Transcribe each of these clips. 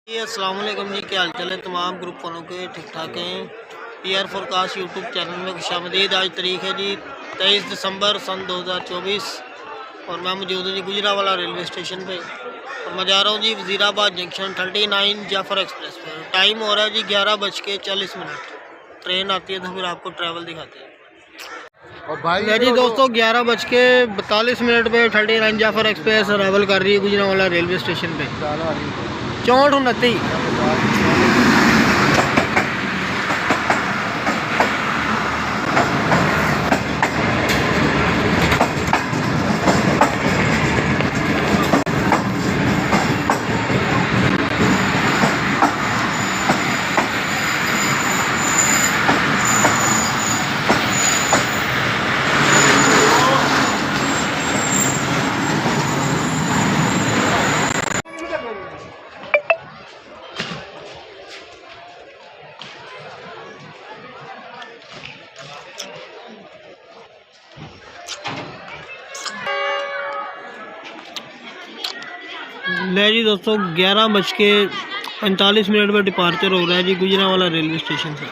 जी अस्सलाम वालेकुम जी, क्या हाल चाल है तमाम ग्रुप वालों के? ठीक ठाक हैं। PR फोरकास्ट यूट्यूब चैनल में खुशामदीद। आज तारीख है जी 23 दिसंबर सन 2024 और मैं मौजूद हूँ जी गुजरावाला रेलवे स्टेशन पे और मैं जा रहा हूँ जी वज़ीराबाद जंक्शन 39 जाफ़र एक्सप्रेस पे। टाइम हो रहा है जी 11:40। ट्रेन आती है तो फिर आपको ट्रैवल दिखाते हैं। और भाई जी दोस्तों 11:42 पे 39 जाफ़र एक्सप्रेस अराइवल कर रही है गुजरावाला रेलवे स्टेशन पे। 64 29। ले जी दोस्तों 11:45 पर डिपार्चर हो रहा है जी गुजरावाला रेलवे स्टेशन से।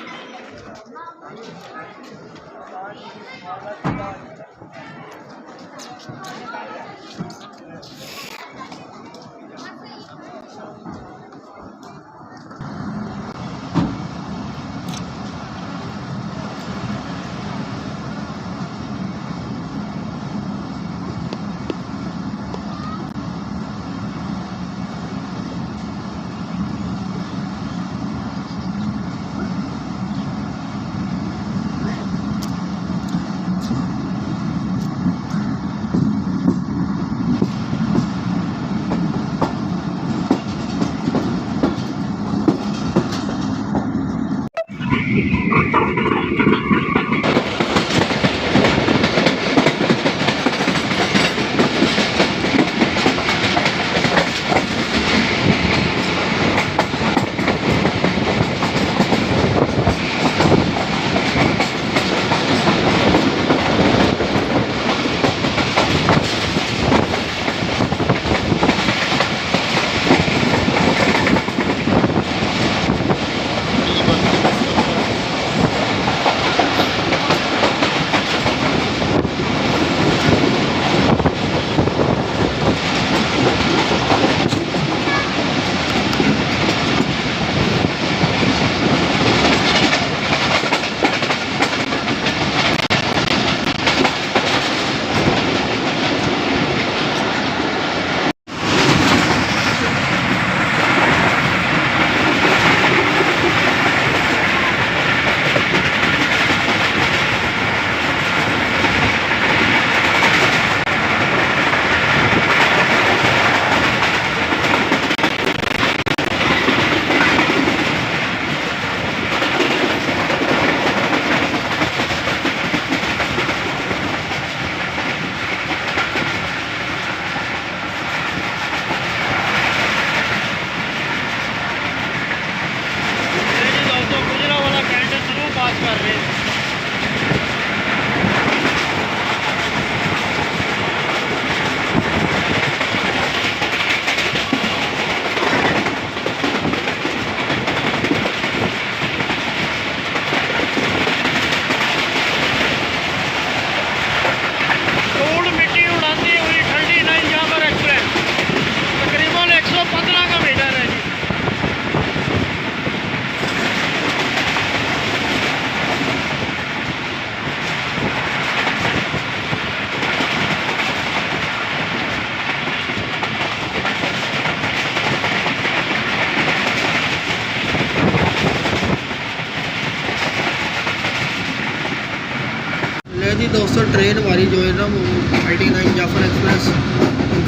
जी दोस्तों ट्रेन हमारी जो है ना वो 39 जाफ़र एक्सप्रेस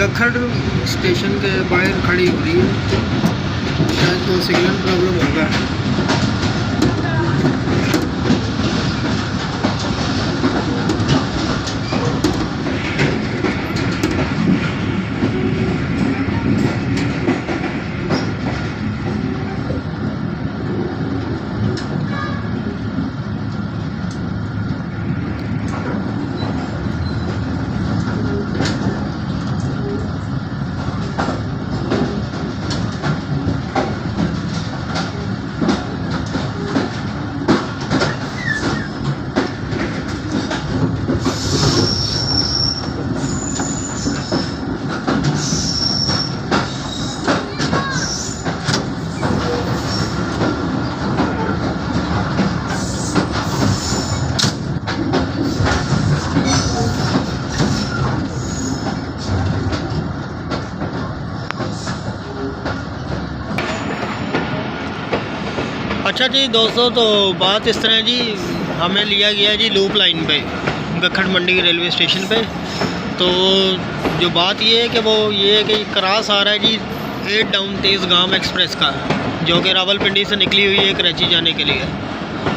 गखड़ स्टेशन के बाहर खड़ी हो रही है। शायद तो सिग्नल प्रॉब्लम होगा। अच्छा जी दोस्तों, तो बात इस तरह जी, हमें लिया गया जी लूप लाइन पे गखड़ मंडी रेलवे स्टेशन पे। तो जो बात ये है कि वो ये है कि क्रॉस आ रहा है जी 8 डाउन तेज़ गाम एक्सप्रेस का, जो कि रावलपिंडी से निकली हुई है कराची जाने के लिए।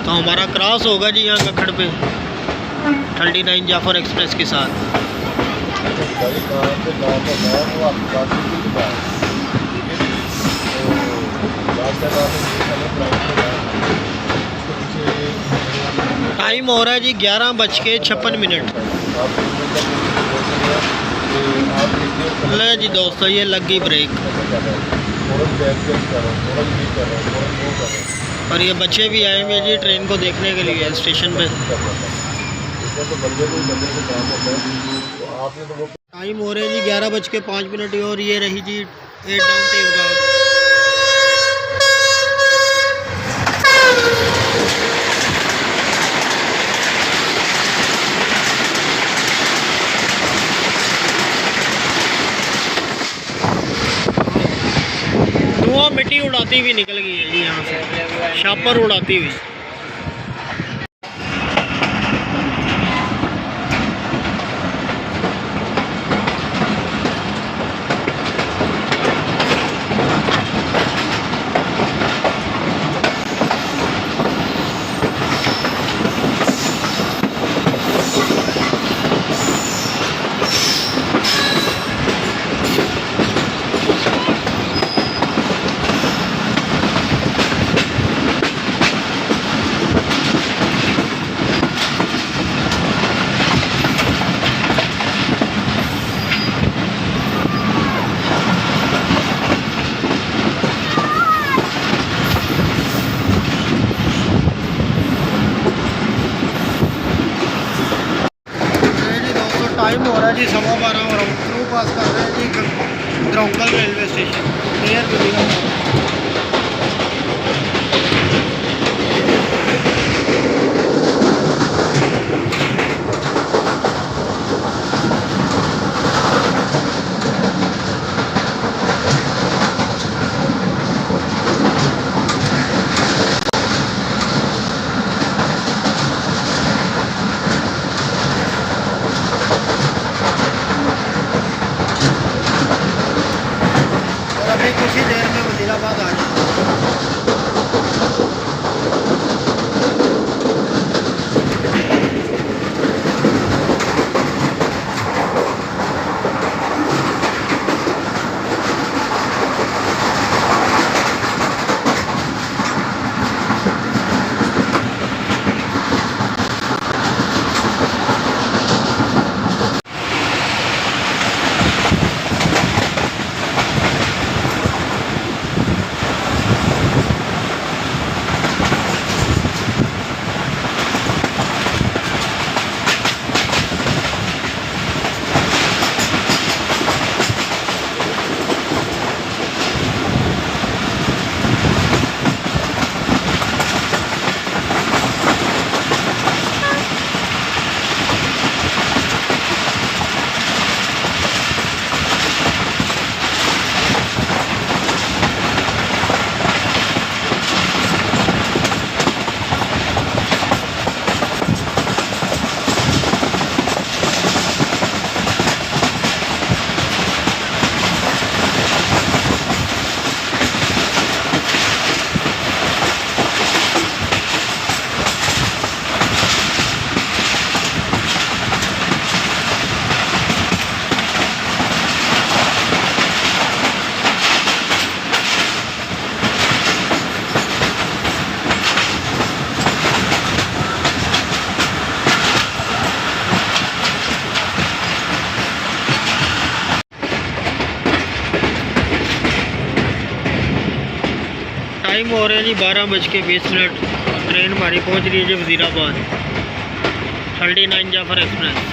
तो हमारा क्रॉस होगा जी यहाँ गखड़ पे 39 जाफर एक्सप्रेस के साथ। टाइम हो रहा है जी 11:56। ले जी दोस्तों, ये लग गई ब्रेक और ये बच्चे भी आए हुए जी ट्रेन को देखने के लिए स्टेशन पे। टाइम हो रहे हैं जी 11:05 और ये रही जी 8 डाउन तेज़ गाम। धुआं मिट्टी उड़ाती हुई निकल गई है जी यहाँ से, शापर उड़ाती हुई। टाइम हो रहा है जी 12:15 और हम थ्रू पास कर रहे हैं जी द्रौंकल रेलवे स्टेशन नियर बिल्डिंग। कुछ ही देर में वजीराबाद आ जाए। टाइम हो रहे हैं जी 12:20। ट्रेन हमारी पहुंच रही है जी वजीराबाद 39 जाफर एक्सप्रेस।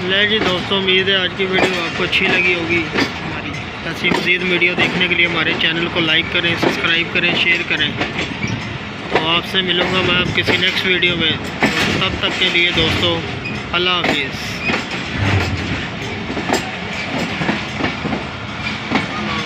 ले जी दोस्तों, उम्मीद है आज की वीडियो आपको अच्छी लगी होगी। हमारी ऐसी मज़ीद वीडियो देखने के लिए हमारे चैनल को लाइक करें, सब्सक्राइब करें, शेयर करें। तो आपसे मिलूँगा मैं अब किसी नेक्स्ट वीडियो में। तब तक के लिए दोस्तों, अल्लाह हाफिज़।